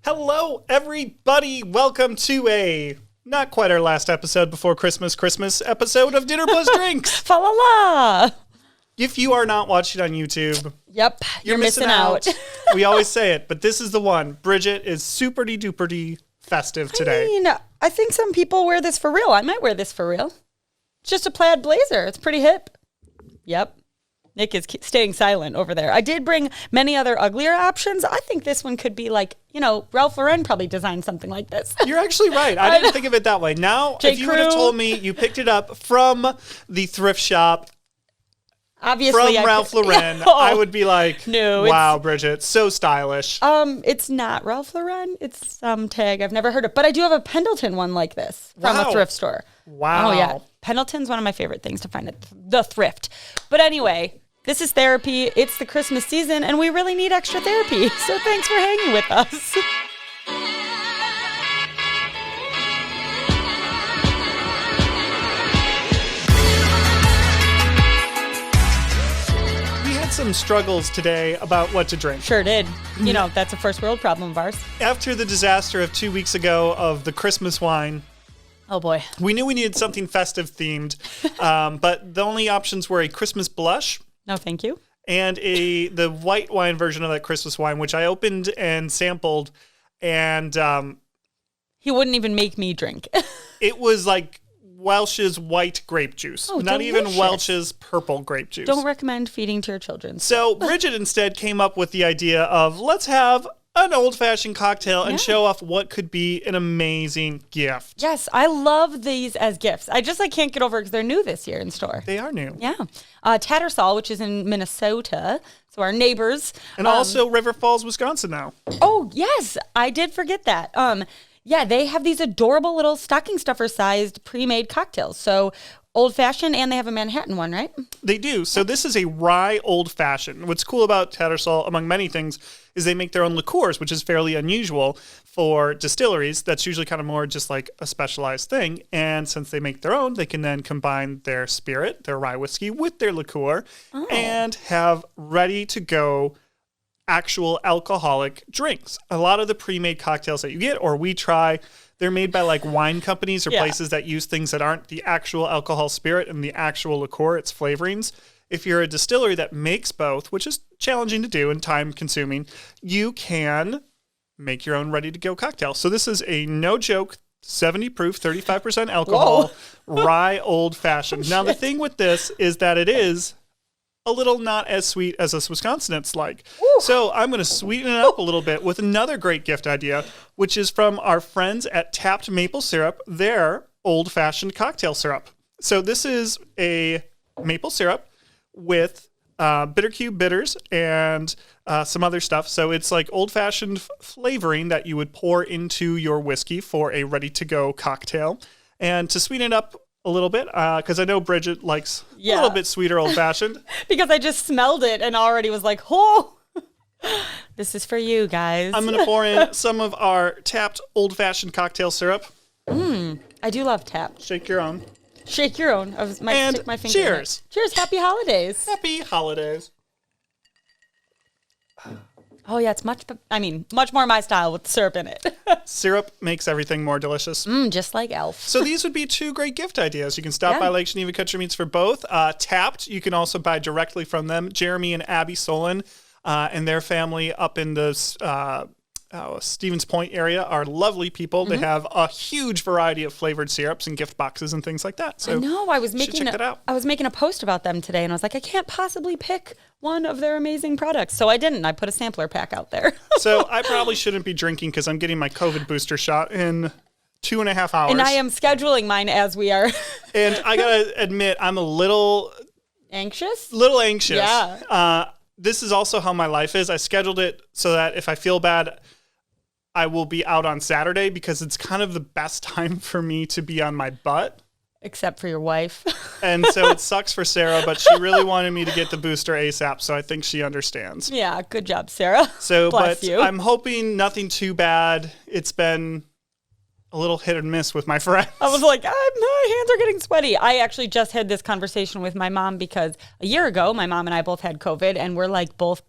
Hello, everybody. Welcome to a not quite our last episode before Christmas episode of Dinner Plus Drinks. Fa la la. If you are not watching on YouTube, yep, you're missing out. We always say it, but this is the one. Bridget is super-duper festive today. I mean, I think some people wear this for real. I might wear this for real. It's just a plaid blazer. It's pretty hip. Yep. Nick is staying silent over there. I did bring many other uglier options. I think this one could be like, Ralph Lauren probably designed something like this. You're actually right. I didn't think of it that way. Now, if you would have told me you picked it up from the thrift shop, obviously from Ralph Lauren, I would be like, no, wow, Bridget, so stylish. It's not Ralph Lauren. It's some tag I've never heard of. But I do have a Pendleton one like this from a thrift store. Wow. Oh, yeah. Pendleton's one of my favorite things to find at the thrift. But anyway, this is therapy. It's the Christmas season, and we really need extra therapy. So thanks for hanging with us. Some struggles today about what to drink. Sure did. That's a first world problem of ours. After the disaster of 2 weeks ago of the Christmas wine, oh boy, we knew we needed something festive themed, but the only options were a Christmas blush. No, thank you. And the white wine version of that Christmas wine, which I opened and sampled, and he wouldn't even make me drink. It was like Welch's white grape juice. Oh, not delicious. even Welch's purple grape juice. Don't recommend feeding to your children. So Bridget instead came up with the idea of let's have an old-fashioned cocktail and show off what could be an amazing gift. Yes, I love these as gifts. I can't get over it because they're new this year in store. They are new. Yeah. Tattersall, which is in Minnesota, so our neighbors. And also River Falls, Wisconsin now. Oh, yes. I did forget that. Yeah, they have these adorable little stocking stuffer sized pre-made cocktails. So Old Fashioned, and they have a Manhattan one, right? They do. So this is a Rye Old Fashioned. What's cool about Tattersall, among many things, is they make their own liqueurs, which is fairly unusual for distilleries. That's usually kind of more just like a specialized thing. And since they make their own, they can then combine their spirit, their rye whiskey, with their liqueur and have ready to go actual alcoholic drinks. A lot of the pre-made cocktails that you get or we try, they're made by like wine companies or places that use things that aren't the actual alcohol spirit and the actual liqueur, it's flavorings. If you're a distillery that makes both, which is challenging to do and time consuming, you can make your own ready to go cocktail. So this is a no joke 70 proof, 35% alcohol, Rye Old Fashioned. Now the thing with this is that it is a little not as sweet as us Wisconsinites like. Ooh. So I'm going to sweeten it up a little bit with another great gift idea, which is from our friends at Tapped Maple Syrup, their old-fashioned cocktail syrup. So this is a maple syrup with bitter cube bitters and some other stuff. So it's like old-fashioned flavoring that you would pour into your whiskey for a ready-to-go cocktail. And to sweeten it up a little bit, because I know Bridget likes a little bit sweeter old-fashioned. Because I just smelled it and already was like, oh, this is for you guys. I'm going to pour in some of our Tapped old-fashioned cocktail syrup. I do love Tapped. Shake your own. Shake your own. I might and stick my finger cheers. in it. Cheers. Happy holidays. Happy holidays. Oh, yeah, it's much more my style with syrup in it. Syrup makes everything more delicious. Just like Elf. So these would be two great gift ideas. You can stop by Lake Geneva Cut Your Meats for both. Tapped, you can also buy directly from them. Jeremy and Abby Solon and their family up in the Stevens Point area are lovely people. They have a huge variety of flavored syrups and gift boxes and things like that. So I know. I was making a post about them today, and I was like, I can't possibly pick one of their amazing products. So I didn't. I put a sampler pack out there. So I probably shouldn't be drinking because I'm getting my COVID booster shot in 2.5 hours. And I am scheduling mine as we are. And I got to admit, I'm a little anxious. Yeah. This is also how my life is. I scheduled it so that if I feel bad, I will be out on Saturday because it's kind of the best time for me to be on my butt. Except for your wife. And so it sucks for Sarah, but she really wanted me to get the booster ASAP, so I think she understands. Yeah, good job, Sarah. So, Bless you. I'm hoping nothing too bad. It's been a little hit and miss with my friends. I was like, my hands are getting sweaty. I actually just had this conversation with my mom because a year ago, my mom and I both had COVID, and we're like both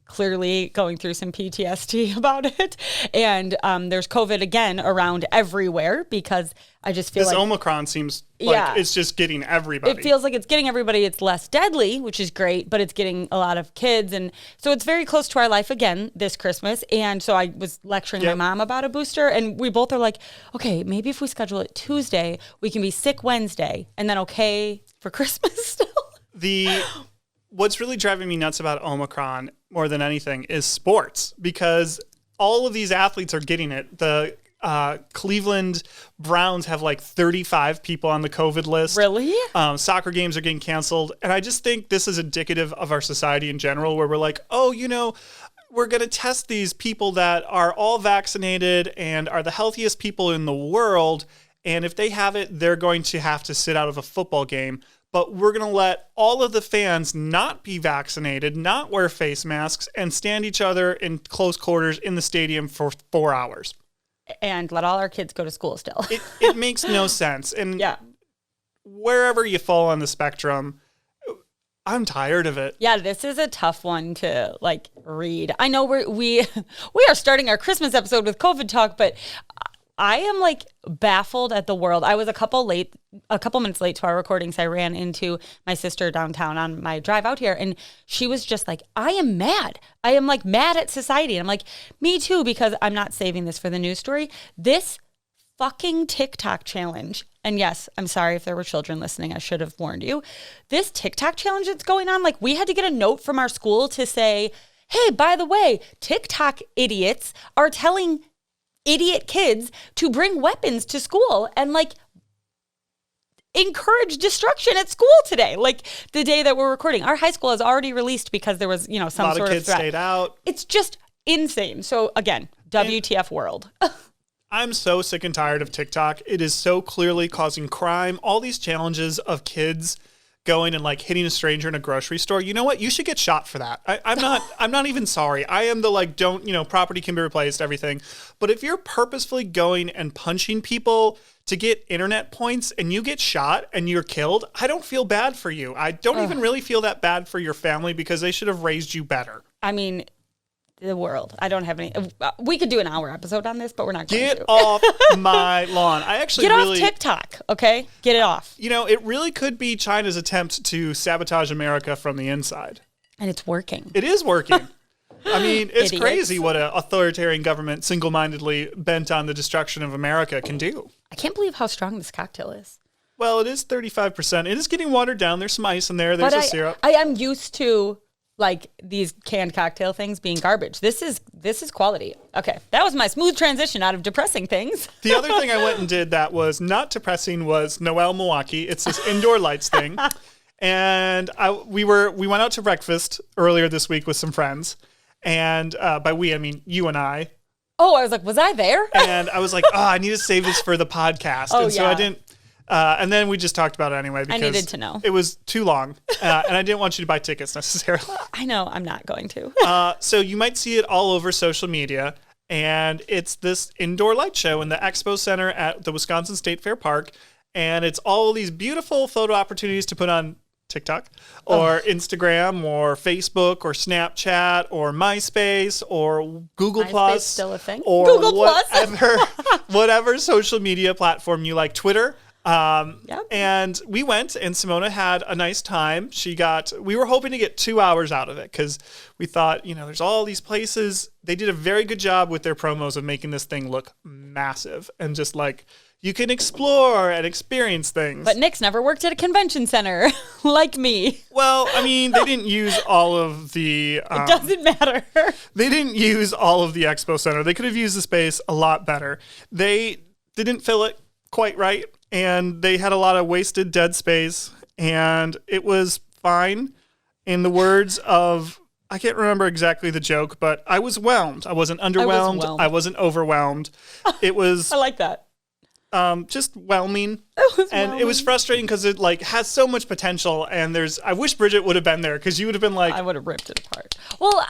clearly going through some PTSD about it. And there's COVID again around everywhere because I just feel this like Omicron seems like it's just getting everybody. It feels like it's getting everybody. It's less deadly, which is great, but it's getting a lot of kids. And so it's very close to our life again this Christmas. And so I was lecturing my mom about a booster, and we both are like, okay, maybe if we schedule it Tuesday, we can be sick Wednesday and then okay for Christmas still. What's really driving me nuts about Omicron more than anything is sports, because all of these athletes are getting it. The Cleveland Browns have like 35 people on the COVID list. Really? Soccer games are getting canceled. And I just think this is indicative of our society in general, where we're like, oh, we're going to test these people that are all vaccinated and are the healthiest people in the world. And if they have it, they're going to have to sit out of a football game. But we're going to let all of the fans not be vaccinated, not wear face masks, and stand each other in close quarters in the stadium for 4 hours. And let all our kids go to school still. It makes no sense. And wherever you fall on the spectrum, I'm tired of it. Yeah, this is a tough one to read. I know we are starting our Christmas episode with COVID talk, but I am baffled at the world. I was a couple minutes late to our recording, so I ran into my sister downtown on my drive out here, and she was just like, I am mad. I am mad at society. And I'm like, me too, because I'm not saving this for the news story. This fucking TikTok challenge, and yes, I'm sorry if there were children listening, I should have warned you. This TikTok challenge that's going on, we had to get a note from our school to say, hey, by the way, TikTok idiots are telling idiot kids to bring weapons to school and encourage destruction at school today. The day that we're recording, our high school has already released because there was, some sort of threat. A lot of kids stayed out. It's just insane. So again, WTF World. I'm so sick and tired of TikTok. It is so clearly causing crime. All these challenges of kids going and hitting a stranger in a grocery store. You know what? You should get shot for that. I'm not even sorry. I am the property can be replaced, everything. But if you're purposefully going and punching people to get internet points and you get shot and you're killed, I don't feel bad for you. I don't even really feel that bad for your family, because they should have raised you better. I mean, the world. I don't have any. We could do an hour episode on this, but we're not going to. Get off my lawn. I actually get off TikTok, okay? Get it off. It really could be China's attempt to sabotage America from the inside. And it's working. It is working. I mean, it's crazy what an authoritarian government single-mindedly bent on the destruction of America can do. I can't believe how strong this cocktail is. Well, it is 35%. It is getting watered down. There's some ice in there. There's a syrup. I am used to these canned cocktail things being garbage. This is quality. Okay, that was my smooth transition out of depressing things. The other thing I went and did that was not depressing was Noel Milwaukee. It's this indoor lights thing. And we went out to breakfast earlier this week with some friends. And by we, I mean you and I. Oh, I was like, was I there? And I was like, I need to save this for the podcast. Oh, and so I didn't. And then we just talked about it anyway because I needed to know. It was too long, and I didn't want you to buy tickets necessarily. I know I'm not going to. So you might see it all over social media, and it's this indoor light show in the Expo Center at the Wisconsin State Fair Park, and it's all these beautiful photo opportunities to put on TikTok or Instagram or Facebook or Snapchat or MySpace or Google Plus, still a thing? Or Google whatever social media platform you like, Twitter. Yep. And we went, and Simona had a nice time. We were hoping to get 2 hours out of it because we thought, there's all these places. They did a very good job with their promos of making this thing look massive and just you can explore and experience things. But Nick's never worked at a convention center like me. Well, I mean, they didn't use all of the... it doesn't matter. They didn't use all of the Expo Center. They could have used the space a lot better. They didn't fill it quite right. And they had a lot of wasted dead space, and it was fine. In the words of, I can't remember exactly the joke, but I was whelmed. I wasn't underwhelmed. I wasn't overwhelmed. It was... I like that. Just whelming. It was frustrating because it has so much potential, and I wish Bridget would have been there because you would have been I would have ripped it apart. Well,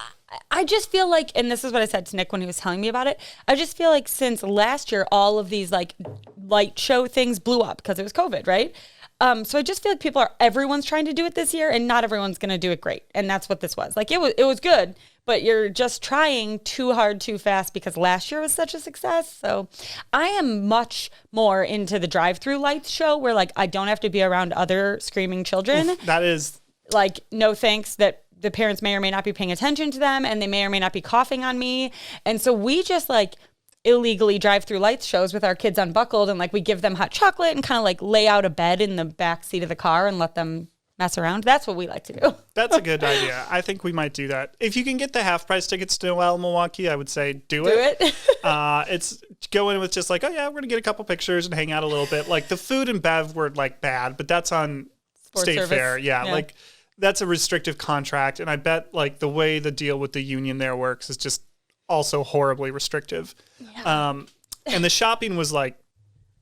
I just feel and this is what I said to Nick when he was telling me about it, I just feel since last year, all of these light show things blew up because it was COVID, right? So I just feel everyone's trying to do it this year, and not everyone's going to do it great. And that's what this was. It was good, but you're just trying too hard, too fast because last year was such a success. So I am much more into the drive-through lights show where like I don't have to be around other screaming children. Oof, that is like, no thanks, that the parents may or may not be paying attention to them and they may or may not be coughing on me. And so we just like illegally drive through lights shows with our kids unbuckled, and like we give them hot chocolate and kind of like lay out a bed in the back seat of the car and let them mess around. That's what we like to do. That's a good idea. I think we might do that. If you can get the half price tickets to Noel Milwaukee, I would say do it. It's go in with just like, oh yeah, we're going to get a couple pictures and hang out a little bit. Like the food and bev were like bad, but that's on State Service. Fair. Yeah, like that's a restrictive contract. And I bet like the way the deal with the union there works is just also horribly restrictive. Yeah. And the shopping was like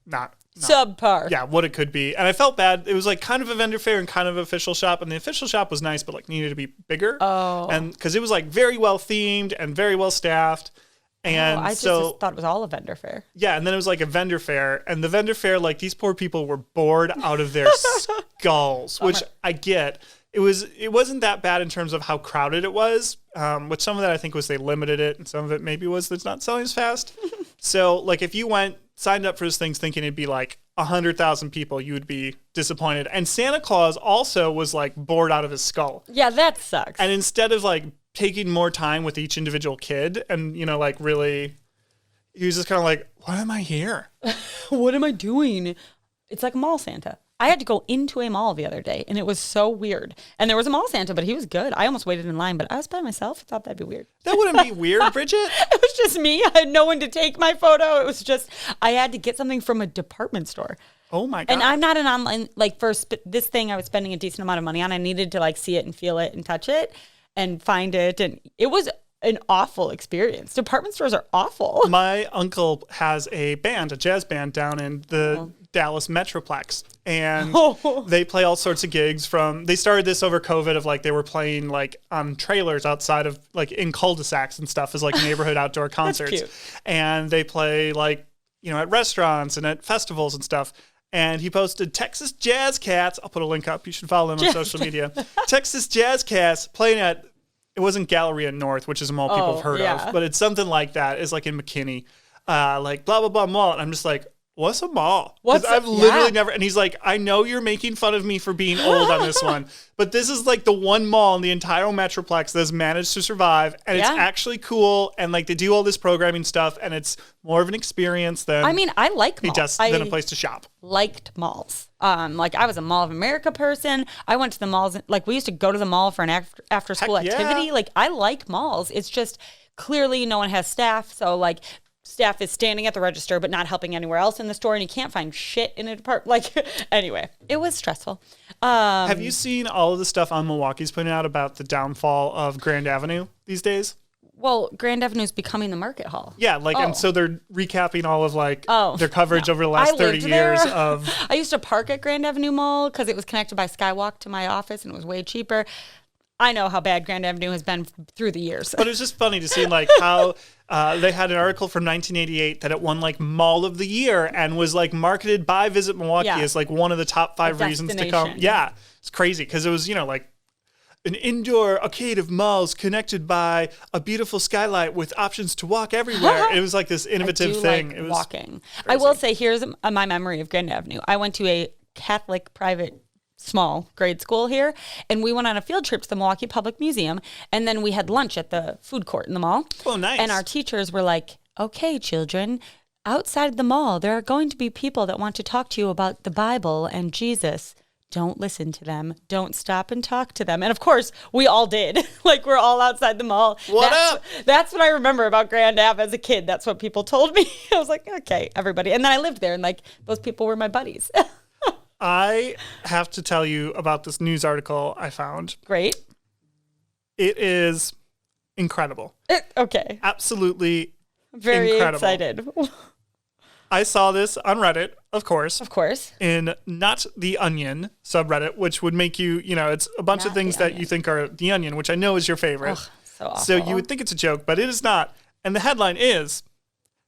not subpar. Yeah, what it could be. And I felt bad. It was like kind of a vendor fair and kind of an official shop. And the official shop was nice, but like needed to be bigger. Oh. And because it was like very well themed and very well staffed. And I just thought it was all a vendor fair. Yeah, and then it was like a vendor fair. And the vendor fair, like these poor people were bored out of their skulls, which I get. It wasn't that bad in terms of how crowded it was, which some of that I think was they limited it, and some of it maybe was it's not selling as fast. So like if you signed up for this thing thinking it'd be like 100,000 people, you would be disappointed. And Santa Claus also was like bored out of his skull. Yeah, that sucks. And instead of like taking more time with each individual kid and, you know, like really, he was just kind of like, why am I here? What am I doing? It's like a mall Santa. I had to go into a mall the other day, and it was so weird. And there was a mall Santa, but he was good. I almost waited in line, but I was by myself. I thought that'd be weird. That wouldn't be weird, Bridget. It was just me. I had no one to take my photo. It was just, I had to get something from a department store. Oh, my God. And I'm not an online, like, this thing I was spending a decent amount of money on. I needed to, like, see it and feel it and touch it and find it. And it was an awful experience. Department stores are awful. My uncle has a jazz band down in the Dallas Metroplex. And they play all sorts of gigs they started this over COVID of like they were playing like on trailers outside of like in cul-de-sacs and stuff as like neighborhood outdoor concerts. That's cute. And they play like, you know, at restaurants and at festivals and stuff. And he posted Texas Jazz Cats. I'll put a link up. You should follow them on social media. Texas Jazz Cats playing at, it wasn't Galleria North, which is a mall people have heard of, but it's something like that. It's like in McKinney, like blah, blah, blah mall. And I'm just like, what's a mall? Because I've literally never, and he's like, I know you're making fun of me for being old on this one, but this is like the one mall in the entire Metroplex that has managed to survive, and it's actually cool, and like they do all this programming stuff, and it's more of an experience than I mean, I like malls. than a place to shop. Liked malls. Like I was a Mall of America person. I went to the malls, like we used to go to the mall for an after school activity. Like I like malls. It's just clearly no one has staff, so like staff is standing at the register but not helping anywhere else in the store, and you can't find shit in a department. Like, anyway, it was stressful. Have you seen all of the stuff on Milwaukee's putting out about the downfall of Grand Avenue these days? Well, Grand Avenue is becoming the market hall. Yeah, like, and so they're recapping all of like their coverage over the last 30 years of. I used to park at Grand Avenue Mall because it was connected by Skywalk to my office and it was way cheaper. I know how bad Grand Avenue has been through the years. But it was just funny to see like how they had an article from 1988 that it won like Mall of the Year and was like marketed by Visit Milwaukee as like one of the top 5 reasons to come. Yeah, it's crazy because it was, you know, like an indoor arcade of malls connected by a beautiful skylight with options to walk everywhere. It was like this innovative thing. Like it was walking. crazy. I will say, here's my memory of Grand Avenue. I went to a Catholic private small grade school here, and we went on a field trip to the Milwaukee Public Museum, and then we had lunch at the food court in the mall. Oh, nice. And our teachers were like, okay, children, outside the mall, there are going to be people that want to talk to you about the Bible and Jesus. Don't listen to them. Don't stop and talk to them. And of course, we all did. Like, we're all outside the mall. That's what I remember about Grand Ave as a kid. That's what people told me. I was like, okay, everybody. And then I lived there, and like those people were my buddies. I have to tell you about this news article I found. Great. It is incredible. Okay. Absolutely very incredible. Excited. I saw this on Reddit, of course. Of course. In Not the Onion subreddit, which would make you, you know, it's a bunch of things that you think are The Onion, which I know is your favorite. Ugh, so awful. So you would think it's a joke, but it is not. And the headline is,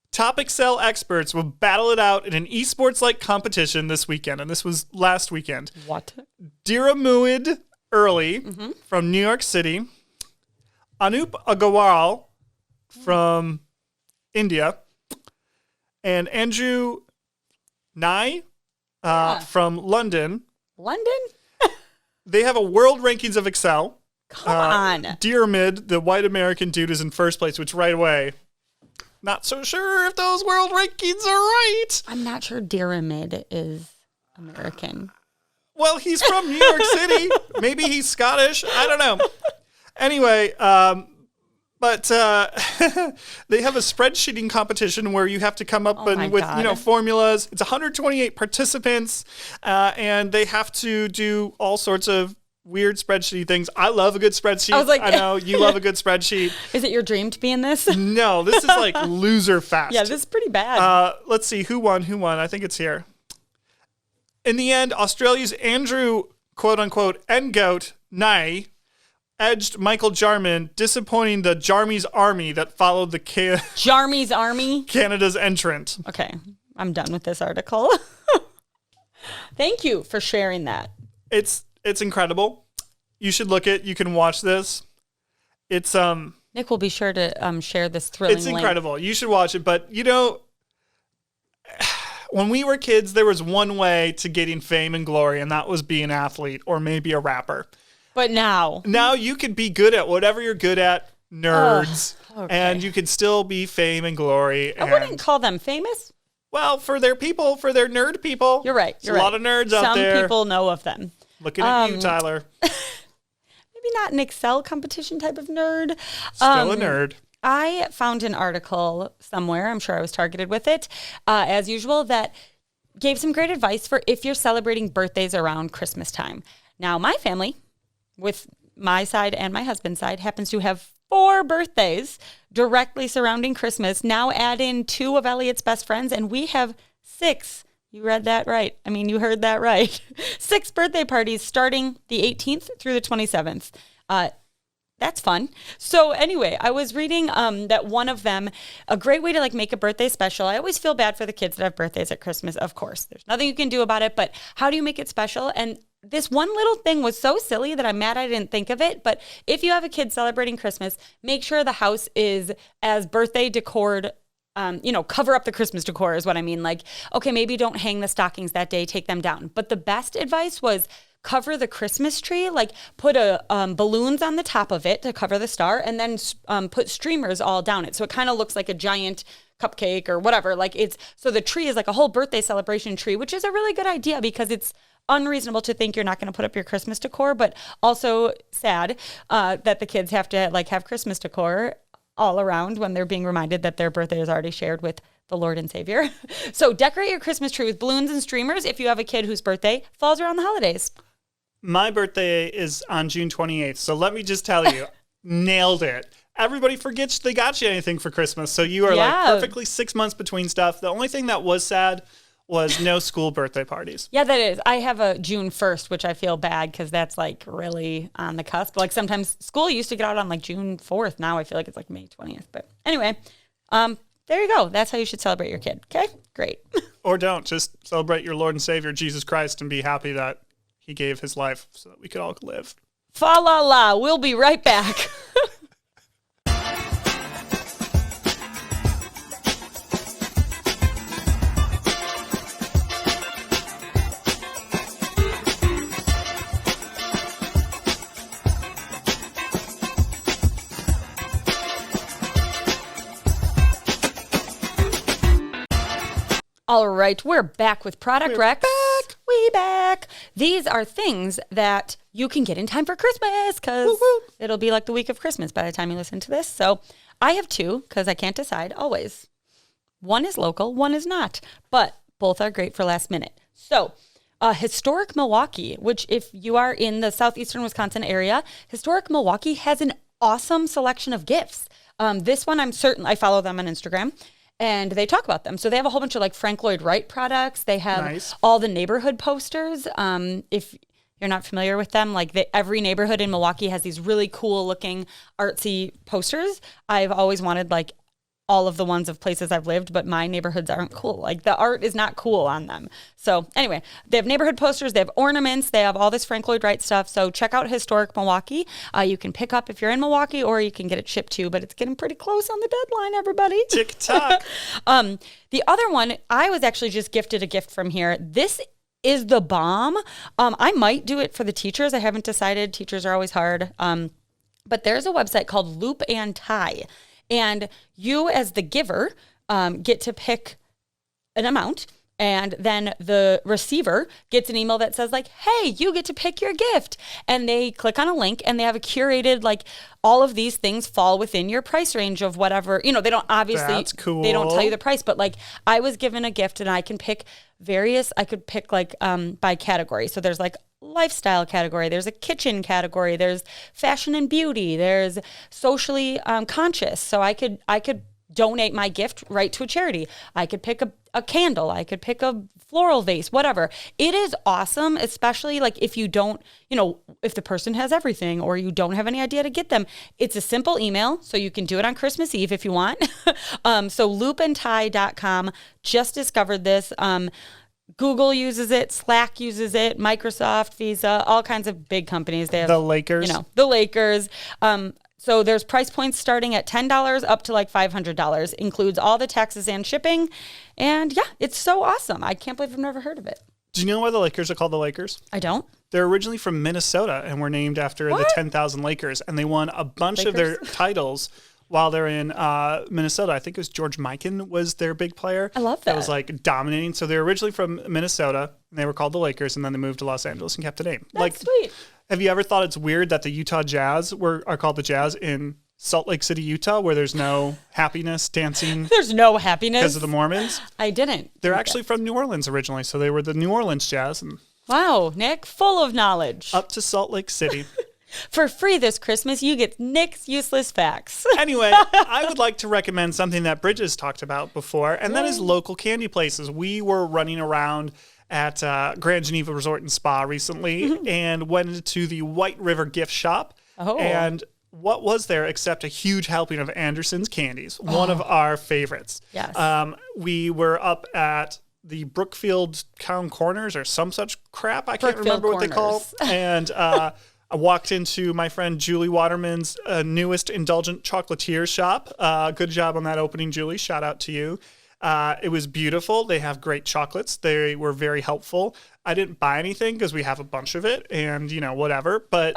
Top Excel experts will battle it out in an esports-like competition this weekend. And this was last weekend. What? Diramuid Early from New York City, Anup Agarwal from India and Andrew Nye from London. London? They have a world rankings of Excel. Come on. Dearmid, the white American dude, is in first place, which right away, not so sure if those world rankings are right. I'm not sure Dearmid is American. Well, he's from New York City. Maybe he's Scottish. I don't know. Anyway, but they have a spreadsheeting competition where you have to come up with formulas. It's 128 participants, and they have to do all sorts of weird spreadsheet things. I love a good spreadsheet. I was like, I know you love a good spreadsheet. Is it your dream to be in this? No, this is like loser fest. Yeah, this is pretty bad. Let's see who won. I think it's here. In the end, Australia's Andrew, quote unquote, Ngoat Nye edged Michael Jarman, disappointing the Jarmy's army that followed the Jarmy's army? Canada's entrant. Okay, I'm done with this article. Thank you for sharing that. It's incredible. You should look it. You can watch this. It's Nick will be sure to share this thrilling. It's incredible. Link. You should watch it. But when we were kids, there was one way to getting fame and glory, and that was being an athlete or maybe a rapper. But now you could be good at whatever you're good at, nerds, and you could still be fame and glory. I wouldn't call them famous. Well, for their nerd people. You're right. There's a lot of nerds out there. Some people know of them. Looking at you, Tyler. Maybe not an Excel competition type of nerd. Still a nerd. I found an article somewhere, I'm sure I was targeted with it, as usual, that gave some great advice for if you're celebrating birthdays around Christmas time. Now, my family, with my side and my husband's side, happens to have 4 birthdays directly surrounding Christmas. Now add in 2 of Elliot's best friends, and we have 6. You read that right. I mean, you heard that right. 6 birthday parties starting the 18th through the 27th. That's fun. So anyway, I was reading that one of them, a great way to make a birthday special. I always feel bad for the kids that have birthdays at Christmas. Of course, there's nothing you can do about it, but how do you make it special? And this one little thing was so silly that I'm mad I didn't think of it. But if you have a kid celebrating Christmas, make sure the house is as birthday decored. Cover up the Christmas decor is what I mean. Okay, maybe don't hang the stockings that day, take them down. But the best advice was cover the Christmas tree, put balloons on the top of it to cover the star, and then put streamers all down it. So it kind of looks like a giant cupcake or whatever. So the tree is like a whole birthday celebration tree, which is a really good idea because it's unreasonable to think you're not going to put up your Christmas decor, but also sad that the kids have to have Christmas decor all around when they're being reminded that their birthday is already shared with the Lord and Savior. So decorate your Christmas tree with balloons and streamers if you have a kid whose birthday falls around the holidays. My birthday is on June 28th, so let me just tell you, nailed it. Everybody forgets they got you anything for Christmas, so you are perfectly 6 months between stuff. The only thing that was sad was no school birthday parties. Yeah, that is. I have a June 1st, which I feel bad because that's really on the cusp. Sometimes school used to get out on June 4th. Now I feel like it's May 20th. But anyway, there you go. That's how you should celebrate your kid. Okay, great. Or don't. Just celebrate your Lord and Savior, Jesus Christ, and be happy that he gave his life so that we could all live. Fa la la. We'll be right back. All right, we're back with Product Recs. We back. These are things that you can get in time for Christmas because it'll be the week of Christmas by the time you listen to this. So I have 2 because I can't decide always. One is local, one is not, but both are great for last minute. So Historic Milwaukee, which if you are in the southeastern Wisconsin area, Historic Milwaukee has an awesome selection of gifts. This one, I'm certain, I follow them on Instagram. And they talk about them. So they have a whole bunch of Frank Lloyd Wright products. They have all the neighborhood posters. If you're not familiar with them, every neighborhood in Milwaukee has these really cool looking artsy posters. I've always wanted all of the ones of places I've lived, but my neighborhoods aren't cool. Like the art is not cool on them. So anyway, they have neighborhood posters, they have ornaments, they have all this Frank Lloyd Wright stuff. So check out Historic Milwaukee. You can pick up if you're in Milwaukee, or you can get it shipped too, but it's getting pretty close on the deadline, everybody. Tik Tok. The other one, I was actually just gifted a gift from here. This is the bomb. I might do it for the teachers. I haven't decided. Teachers are always hard. But there's a website called Loop and Tie. And you, as the giver, get to pick an amount, and then the receiver gets an email that says like, hey, you get to pick your gift. And they click on a link, and they have a curated, like, all of these things fall within your price range of whatever, they don't obviously, That's cool. They don't tell you the price, but like I was given a gift, and I could pick like by category. So there's like lifestyle category, there's a kitchen category, there's fashion and beauty, there's socially conscious. So I could donate my gift right to a charity. I could pick a candle, I could pick a floral vase, whatever. It is awesome, especially like if you don't, if the person has everything or you don't have any idea to get them. It's a simple email, so you can do it on Christmas Eve if you want. So loopandtie.com, just discovered this. Google uses it, Slack uses it, Microsoft, Visa, all kinds of big companies. They have The Lakers. The Lakers. So there's price points starting at $10 up to like $500. Includes all the taxes and shipping. And yeah, it's so awesome. I can't believe I've never heard of it. Do you know why the Lakers are called the Lakers? I don't. They're originally from Minnesota and were named after the 10,000 Lakers. And they won a bunch of their titles while they're in Minnesota. I think it was George Mikan was their big player. I love that. That was like dominating. So they're originally from Minnesota, and they were called the Lakers, and then they moved to Los Angeles and kept the name. That's sweet. Have you ever thought it's weird that the Utah Jazz are called the Jazz in Salt Lake City, Utah, where there's no happiness, dancing? There's no happiness. Because of the Mormons? I didn't. They're actually from New Orleans originally, so they were the New Orleans Jazz. And wow, Nick, full of knowledge. Up to Salt Lake City. For free this Christmas, you get Nick's useless facts. Anyway, I would like to recommend something that Bridget's talked about before, and that is local candy places. We were running around at Grand Geneva Resort and Spa recently and went into the White River gift shop. Oh. And what was there except a huge helping of Anderson's candies, one of our favorites. Yes. We were up at the Brookfield Town Corners or some such crap. I can't remember what they call. And I walked into my friend Julie Waterman's newest indulgent chocolatier shop. Good job on that opening, Julie. Shout out to you. It was beautiful. They have great chocolates. They were very helpful. I didn't buy anything because we have a bunch of it and, whatever. But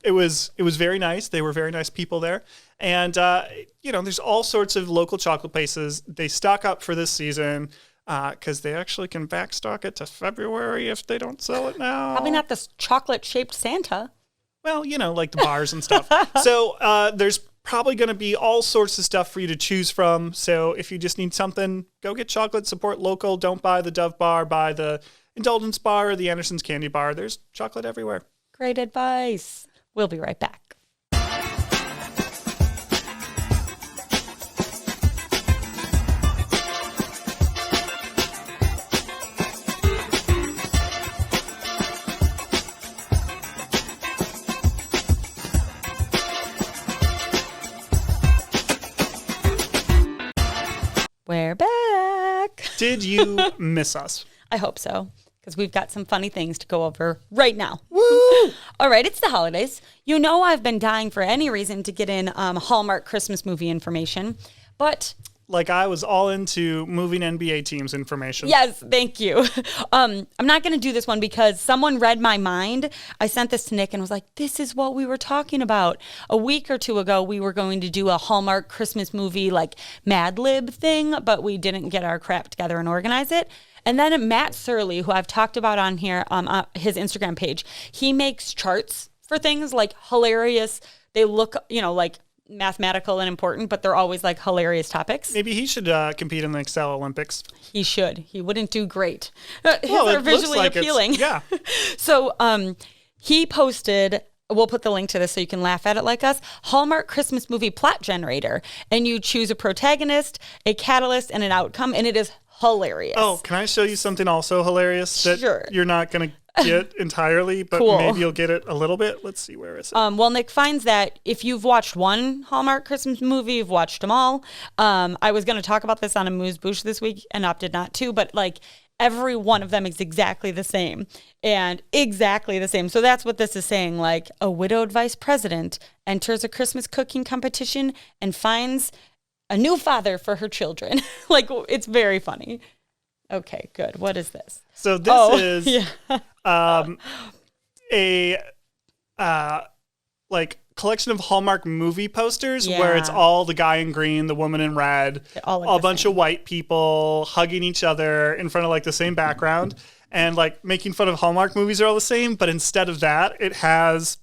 it was very nice. They were very nice people there. And, there's all sorts of local chocolate places. They stock up for this season because they actually can backstock it to February if they don't sell it now. Probably not this chocolate-shaped Santa. Well, like the bars and stuff. So there's probably going to be all sorts of stuff for you to choose from. So if you just need something, go get chocolate, support local. Don't buy the Dove Bar, buy the Indulgence Bar or the Anderson's Candy Bar. There's chocolate everywhere. Great advice. We'll be right back. We're back. Did you miss us? I hope so, because we've got some funny things to go over right now. Woo! All right, it's the holidays. I've been dying for any reason to get in Hallmark Christmas movie information, but... Like I was all into moving NBA teams information. Yes, thank you. I'm not going to do this one because someone read my mind. I sent this to Nick and was like, this is what we were talking about. A week or two ago, we were going to do a Hallmark Christmas movie like Mad Lib thing, but we didn't get our crap together and organize it. And then Matt Surley, who I've talked about on here, his Instagram page, he makes charts for things like hilarious. They look, like mathematical and important, but they're always like hilarious topics. Maybe he should compete in the Excel Olympics. He should. He wouldn't do great. His well, are visually like appealing. Yeah. So he posted, we'll put the link to this so you can laugh at it like us, Hallmark Christmas movie plot generator. And you choose a protagonist, a catalyst, and an outcome. And it is hilarious. Oh, can I show you something also hilarious that Sure. you're not going to get entirely, but Cool. maybe you'll get it a little bit? Let's see, where is it? Well, Nick finds that if you've watched one Hallmark Christmas movie, you've watched them all. I was going to talk about this on a Moose Boosh this week and opted not to, but like every one of them is exactly the same and exactly the same. So that's what this is saying. Like a widowed vice president enters a Christmas cooking competition and finds a new father for her children. Like, it's very funny. Okay, good. What is this? So this is yeah. a like collection of Hallmark movie posters Yeah. where it's all the guy in green, the woman in red, They all look a the bunch same. of white people hugging each other in front of like the same background, and like making fun of Hallmark movies are all the same, but instead of that, it has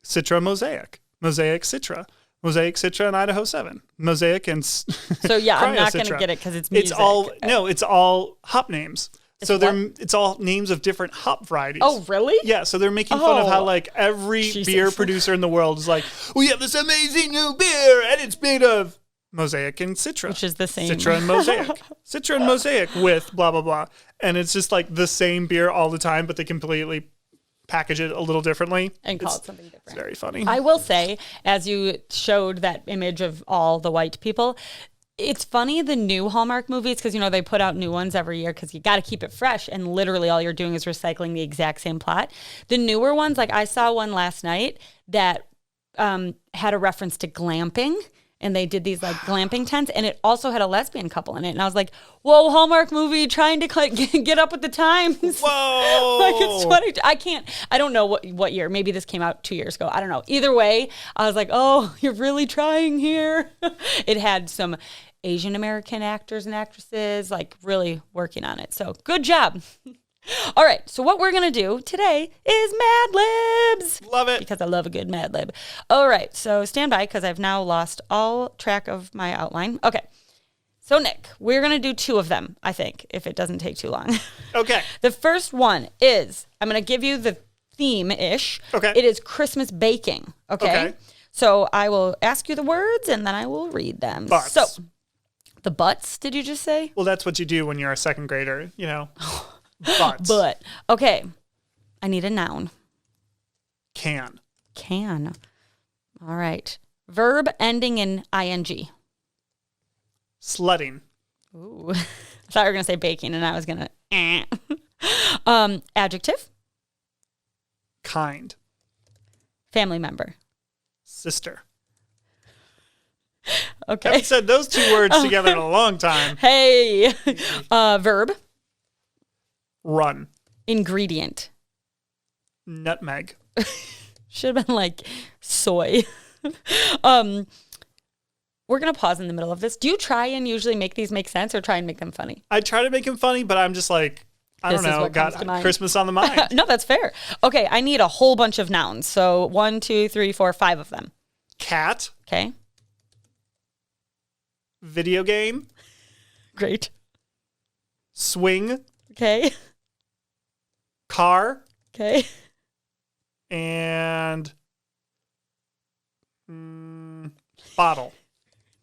Citra Mosaic, Citra. Mosaic Citra and Idaho 7. Mosaic and So yeah, I'm Cryo not going to Citra. get it because it's music. It's all hop names. So what? it's all names of different hop varieties. Oh, really? Yeah, so they're making fun of how Oh. like every Jesus. beer producer in the world is like, we have this amazing new beer and it's made of Mosaic and Citra. Which is the same. Citra and Mosaic. Citra and Mosaic with blah, blah, blah. And it's just like the same beer all the time, but they completely package it a little differently. And call It's- it something different. It's very funny. I will say, as you showed that image of all the white people, it's funny, the new Hallmark movies, because, you know, they put out new ones every year because you got to keep it fresh. And literally all you're doing is recycling the exact same plot. The newer ones, like I saw one last night that had a reference to glamping. And they did these like glamping tents, and it also had a lesbian couple in it. And I was like, "Whoa, Hallmark movie trying to like, get up with the times." Whoa! Like it's 20. I don't know what year. Maybe this came out 2 years ago. I don't know. Either way, I was like, "Oh, you're really trying here." It had some Asian American actors and actresses like really working on it. So good job. All right, so what we're going to do today is Mad Libs. Love it. Because I love a good Mad Lib. All right, so stand by because I've now lost all track of my outline. Okay, so Nick, we're going to do 2 of them, I think, if it doesn't take too long. Okay. The first one is, I'm going to give you the theme-ish. Okay. It is Christmas baking, okay? Okay. So I will ask you the words and then I will read them. Butts. So, the butts, did you just say? Well, that's what you do when you're a second grader, you know. Butts. But, okay. I need a noun. Can. Can. All right. Verb ending in ing. Sledding. Ooh. I thought you were going to say baking, and I was going to. Adjective. Kind. Family member. Sister. Okay. Haven't said those 2 words together in a long time. Hey. Verb. Run. Ingredient. Nutmeg. Should have been like soy. We're going to pause in the middle of this. Do you try and usually make these make sense or try and make them funny? I try to make them funny, but I'm just like, I This don't is know, what comes to got mind. Christmas on the mind. No, that's fair. Okay, I need a whole bunch of nouns. So 1, 2, 3, 4, 5 of them. Cat. Okay, Video game. great. Swing. Okay, Car. okay. And bottle.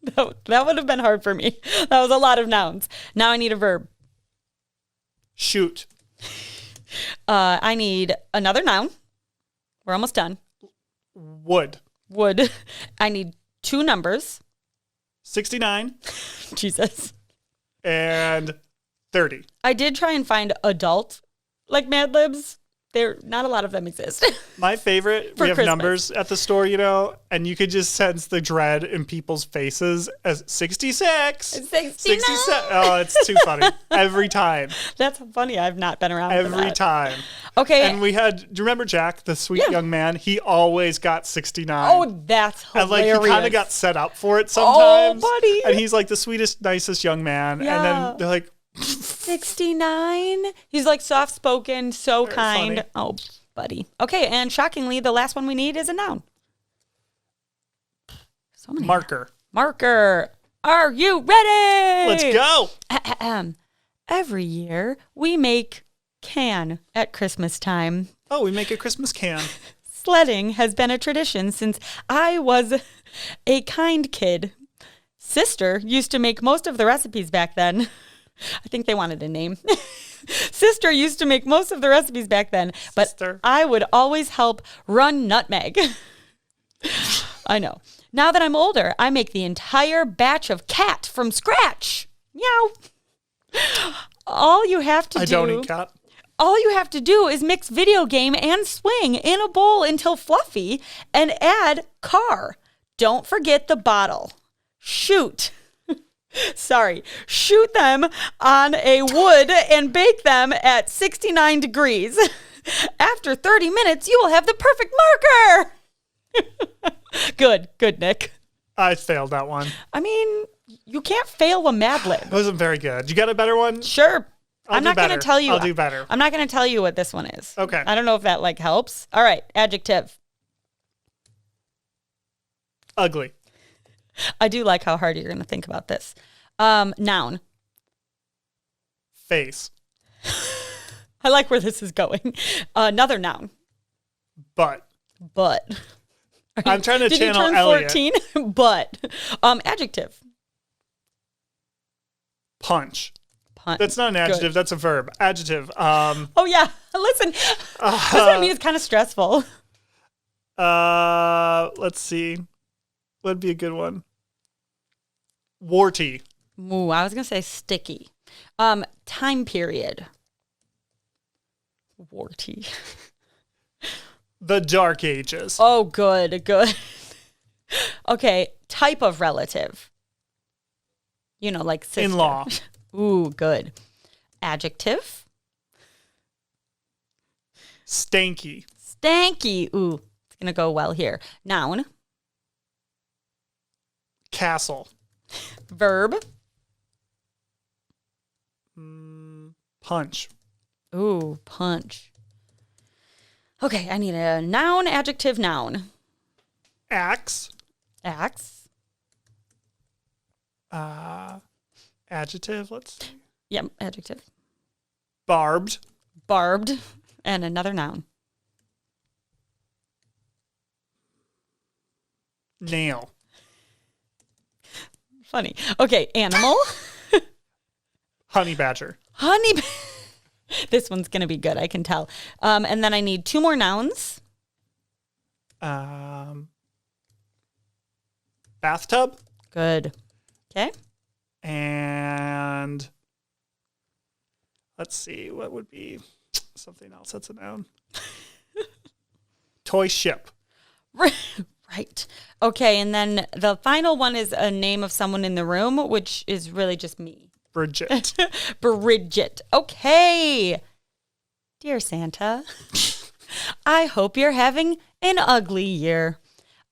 That would have been hard for me. That was a lot of nouns. Now I need a verb. Shoot. I need another noun. We're almost done. Wood. Would. I need 2 numbers. 69 Jesus. and 30. I did try and find adult, like Mad Libs. Not a lot of them exist. My favorite, For we have Christmas. numbers at the store, you know, and you could just sense the dread in people's faces as 66. 69. Oh, it's too funny. Every time. That's funny. I've not been around for Every that. time. Okay. And we had, do you remember Jack, the sweet Yeah. young man? He always got 69. Oh, that's And like hilarious. he kind of got set up for it sometimes. buddy. And he's like the sweetest, nicest young man. Yeah. And then they're like, 69. He's like soft spoken, so Very kind. funny. Oh, buddy. Okay, and shockingly, the last one we need is a noun. So many. marker. Marker. Are you ready? Let's go. Every year we make can at Christmas time. Oh, we make a Christmas can. Sledding has been a tradition since I was a kind kid. Sister used to make most of the recipes back then. I think they wanted a name. Sister used to make most of the recipes back then, but Sister. I would always help run nutmeg. I know. Now that I'm older, I make the entire batch of cat from scratch. Meow. All you have to I don't eat cat. All you have to do is mix video game and swing in a bowl until fluffy and add car. Don't forget the bottle. Shoot. Shoot them on a wood and bake them at 69 degrees. After 30 minutes, you will have the perfect marker. Good, Nick. I failed that one. I mean, you can't fail a Mad Lib. It wasn't very good. You got a better one? Sure. I'm not going to tell you. I'll do better. I'm not going to tell you what this one is. Okay. I don't know if that helps. All right. Adjective. Ugly. I do like how hard you're going to think about this. Noun. Face. I like where this is going. Another noun. Butt. I'm trying to did channel you turn Elliot. 14? But. Adjective. Punch. That's not an adjective. That's a verb. Adjective. Oh, yeah. Listen. This one to me is kind of stressful. Let's see. What'd be a good one? Warty. Ooh, I was going to say sticky. Time period. Warty. The Dark Ages. Oh, good. Okay. Type of relative. You know, like sister. In-law. Ooh, good. Adjective. Stanky. Ooh, it's going to go well here. Noun. Castle. Verb. Punch. Ooh, punch. Okay, I need a noun, adjective, noun. Axe. Adjective, let's see. Yep, adjective. Barbed. And another noun. Nail. Funny. Okay, animal. Honey badger. This one's going to be good, I can tell. And then I need 2 more nouns. Bathtub. Good. Okay. And let's see, what would be something else that's a noun? Toy ship. Right. Okay, and then the final one is a name of someone in the room, which is really just me. Bridget. Bridget. Okay. Dear Santa, I hope you're having an ugly year.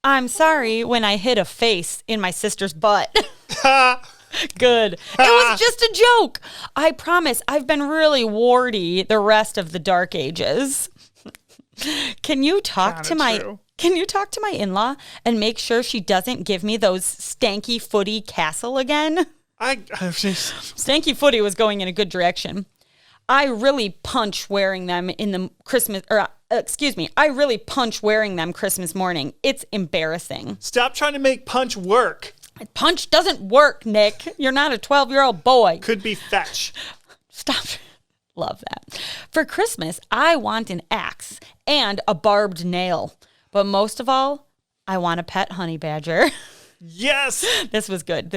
I'm sorry when I hit a face in my sister's butt. Good. It was just a joke. I promise I've been really warty the rest of the dark ages. Can you talk to my in-law and make sure she doesn't give me those stanky footy castle again? Stanky footy was going in a good direction. I really punch wearing them I really punch wearing them Christmas morning. It's embarrassing. Stop trying to make punch work. Punch doesn't work, Nick. You're not a 12-year-old boy. Could be fetch. Stop. Love that. For Christmas, I want an axe and a barbed nail. But most of all, I want a pet honey badger. Yes. This was good.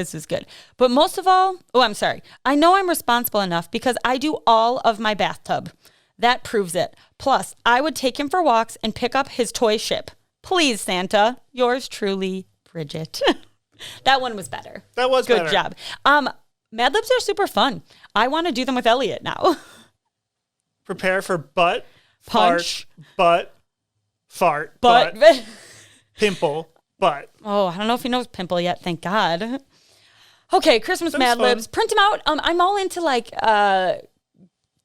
But most of all, I know I'm responsible enough because I do all of my bathtub. That proves it. Plus, I would take him for walks and pick up his toy ship. Please, Santa, yours truly, Bridget. That one was better. That was good better. job. Mad Libs are super fun. I want to do them with Elliot now. Prepare for butt, punch, fart, pimple, butt. Oh, I don't know if he knows pimple yet. Thank God. Okay, Christmas Mad Libs. Print them out. I'm all into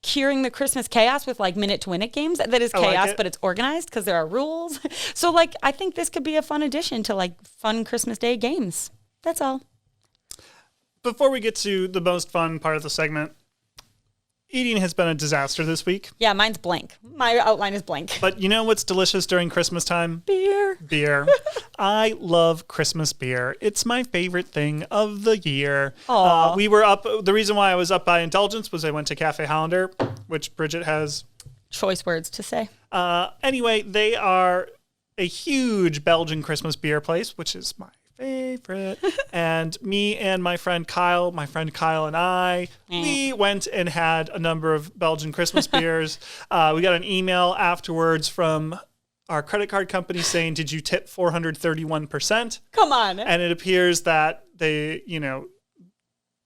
curing the Christmas chaos with minute to win it games. That is chaos, but it's organized because there are rules. So I think this could be a fun addition to fun Christmas Day games. That's all. Before we get to the most fun part of the segment, eating has been a disaster this week. Yeah, mine's blank. My outline is blank. But you know what's delicious during Christmas time? Beer. I love Christmas beer. It's my favorite thing of the year. Aw. We were up. The reason why I was up by indulgence was I went to Cafe Hollander, which Bridget has. Choice words to say. Anyway, they are a huge Belgian Christmas beer place, which is my favorite. And me and my friend Kyle and I, we went and had a number of Belgian Christmas beers. We got an email afterwards from our credit card company saying, did you tip 431%? Come on. And it appears that they,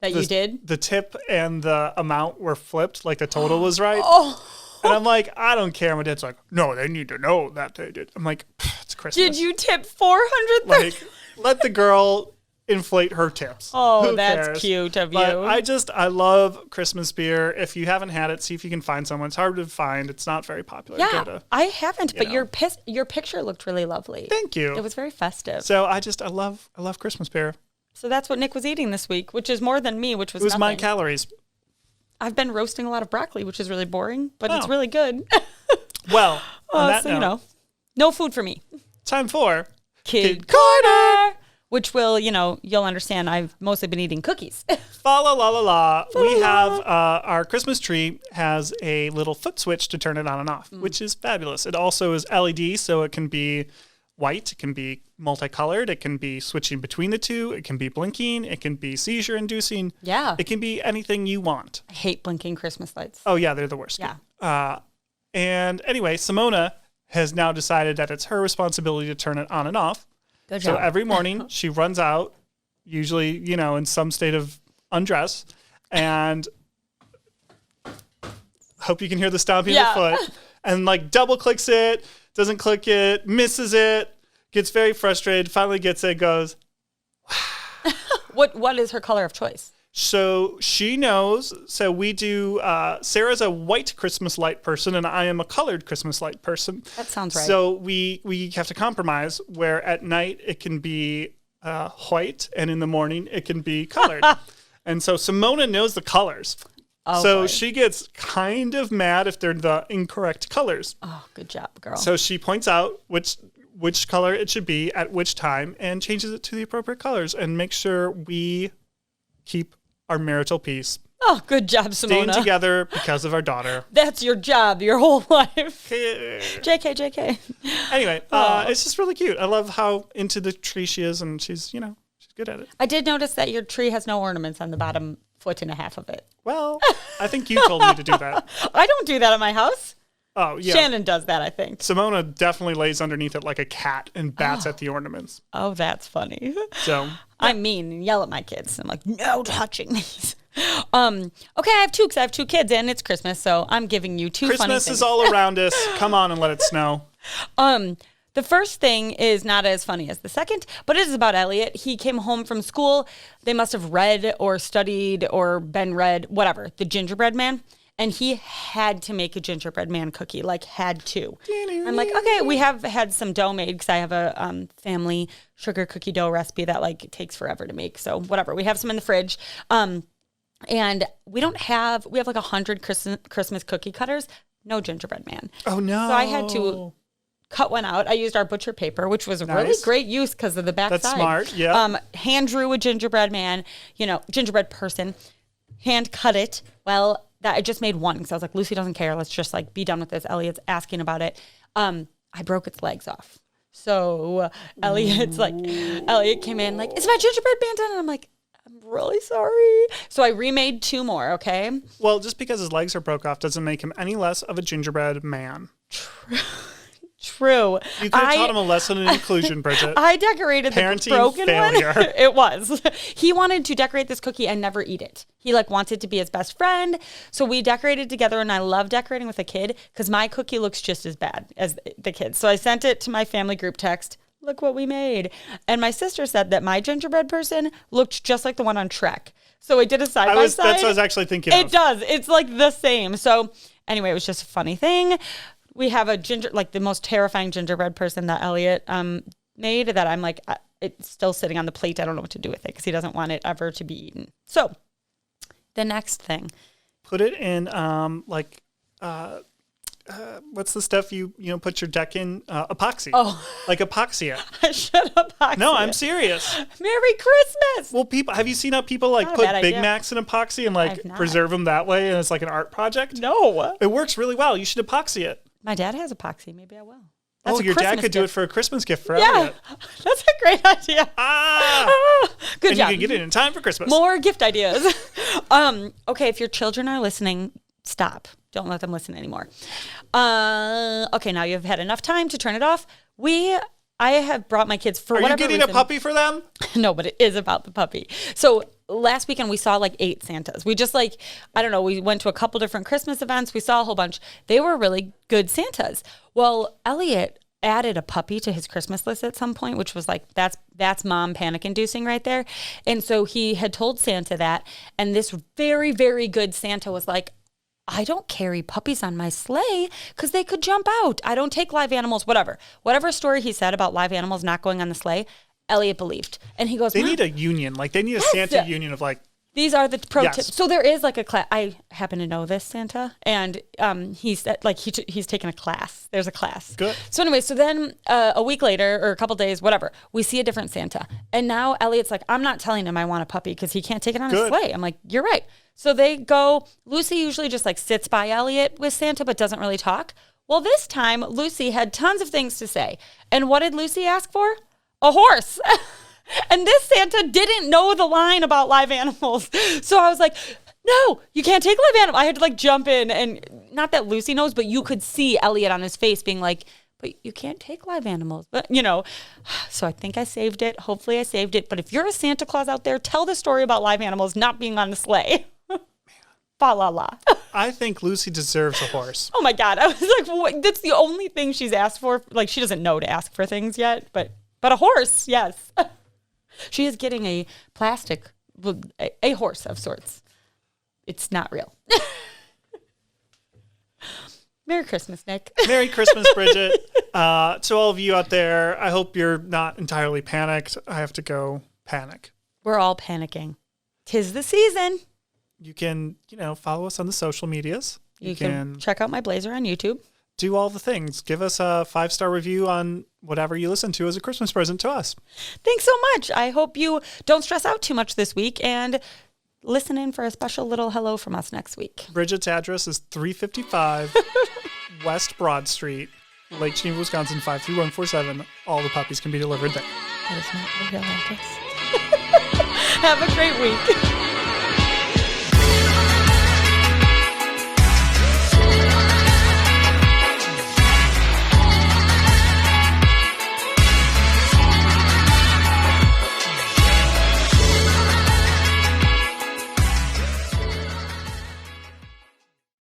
That you did? The tip and the amount were flipped, like the total was right. Oh. And I'm like, I don't care. My dad's like, no, they need to know that they did. I'm like, it's Christmas. Did you tip 430? Like, let the girl inflate her tips. Oh, Who that's cares? cute of But you. I love Christmas beer. If you haven't had it, see if you can find someone. It's hard to find. It's not very popular. Yeah, I haven't, but know. your picture looked really lovely. Thank you. It was very festive. So I love Christmas beer. So that's what Nick was eating this week, which is more than me, which was It was nothing. my calories. I've been roasting a lot of broccoli, which is really boring, but it's Oh. really good. Well, on that so, note, no food for me. time for Kid Corner, which will, you'll understand I've mostly been eating cookies. Fa la la la la. We have our Christmas tree has a little foot switch to turn it on and off, which is fabulous. It also is LED, so it can be white, it can be multicolored, it can be switching between the two, it can be blinking, it can be seizure inducing. Yeah. It can be anything you want. I hate blinking Christmas lights. Oh yeah, they're the worst. Yeah. And anyway, Simona has now decided that it's her responsibility to turn it on and off. Good So job. every morning she runs out, usually, in some state of undress, and hope you can hear the stomping of the foot, and like double clicks it, doesn't click it, misses it, gets very frustrated, finally gets it, goes. What is her color of choice? So she knows. So we do, Sarah's a white Christmas light person and I am a colored Christmas light person. That sounds right. So we have to compromise where at night it can be white and in the morning it can be colored. And so Simona knows the colors. Oh, so boy. she gets kind of mad if they're the incorrect colors. Oh, good job, girl. So she points out which color it should be at which time and changes it to the appropriate colors and makes sure we keep our marital peace. Oh, good job, Staying Simona. together because of our daughter. That's your job, your whole life. JK. Anyway, it's just really cute. I love how into the tree she is, and she's good at it. I did notice that your tree has no ornaments on the bottom foot and a half of it. Well, I think you told me to do that. I don't do that at my house. Oh, yeah. Shannon does that, I think. Simona definitely lays underneath it like a cat and bats at the ornaments. Oh, that's funny. So I'm mean and yell at my kids. I'm like, no touching these. Okay, I have two because I have two kids and it's Christmas, so I'm giving you two funny Christmas things. is all around us. Come on and let it snow. The first thing is not as funny as the second, but it is about Elliot. He came home from school. They must have read or studied or been read, whatever, The Gingerbread Man. And he had to make a gingerbread man cookie, like had to. I'm like, okay, we have had some dough made because I have a family sugar cookie dough recipe that like takes forever to make. So whatever, we have some in the fridge. And we have like 100 Christmas cookie cutters, no gingerbread man. Oh, no. So I had to cut one out. I used our butcher paper, which was a really great use because of the back That's side. smart, yeah. Hand drew a gingerbread man, gingerbread person, hand cut it. Well, that I just made one because I was like, Lucy doesn't care. Let's just like be done with this. Elliot's asking about it. I broke its legs off. So Elliot came in like, is my gingerbread man done? And I'm like, I'm really sorry. So I remade two more, okay? Well, just because his legs are broke off doesn't make him any less of a gingerbread man. True. You could have taught him a lesson in inclusion, Bridget. I decorated Parenting the broken failure. one. It was. He wanted to decorate this cookie and never eat it. He wanted to be his best friend. So we decorated together, and I love decorating with a kid because my cookie looks just as bad as the kids. So I sent it to my family group text. Look what we made. And my sister said that my gingerbread person looked just like the one on Trek. So I did a side by side. That's what I was actually thinking of. It does. It's like the same. So anyway, it was just a funny thing. We have the most terrifying gingerbread person that Elliot made that I'm like, it's still sitting on the plate. I don't know what to do with it because he doesn't want it ever to be eaten. So the next thing put it in what's the stuff you put your deck in? Epoxy. Oh. Like epoxy it. Shut up. No, I'm serious. Merry Christmas. Well, have you seen how people Not a put bad Big idea. Macs in epoxy and I've not. preserve them that way, and it's like an art project? No. It works really well. You should epoxy it. My dad has epoxy. Maybe I will. That's Your dad could do gift. it for a Christmas gift for Yeah. Elliot. That's a great idea. Good And job. you can get it in time for Christmas. More gift ideas. Okay, if your children are listening, stop. Don't let them listen anymore. Okay, now you've had enough time to turn it off. I have brought my kids for Are whatever you getting reason. a puppy for them? No, but it is about the puppy. So last weekend we saw like 8 Santas. We just I don't know, we went to a couple different Christmas events. We saw a whole bunch. They were really good Santas. Well, Elliot added a puppy to his Christmas list at some point, which was like, that's mom panic inducing right there. And so he had told Santa that, and this very, very good Santa was like, I don't carry puppies on my sleigh because they could jump out. I don't take live animals, whatever story he said about live animals not going on the sleigh, Elliot believed. And he goes, They Mom, need a union. Like, they need a Santa union of like, these are the pro Yes. tips. So there is like a class. I happen to know this Santa, and he's taken a class. There's a class. Good. So anyway, so then a week later or a couple days, whatever, we see a different Santa, and now Elliot's like, I'm not telling him I want a puppy because he can't take it on his Good. sleigh. I'm like, you're right. So they go. Lucy usually just like sits by Elliot with Santa, but doesn't really talk. Well, this time Lucy had tons of things to say, and what did Lucy ask for? A horse. And this Santa didn't know the line about live animals. So I was like, no, you can't take live animals. I had to like jump in, and not that Lucy knows, but you could see Elliot on his face being like, but you can't take live animals. But, so I think I saved it. Hopefully I saved it. But if you're a Santa Claus out there, tell the story about live animals not being on the sleigh. Fa la la. I think Lucy deserves a horse. Oh my God. I was like, what? That's the only thing she's asked for. Like, she doesn't know to ask for things yet, but a horse, yes. She is getting a horse of sorts. It's not real. Merry Christmas, Nick. Merry Christmas, Bridget. To all of you out there, I hope you're not entirely panicked. I have to go panic. We're all panicking. 'Tis the season. You can, follow us on the social medias. You can check out my blazer on YouTube. Do all the things. Give us a 5-star review on whatever you listen to as a Christmas present to us. Thanks so much. I hope you don't stress out too much this week and listen in for a special little hello from us next week. Bridget's address is 355 West Broad Street, Lake Geneva, Wisconsin, 53147. All the puppies can be delivered there. That is not my real address. Have a great week.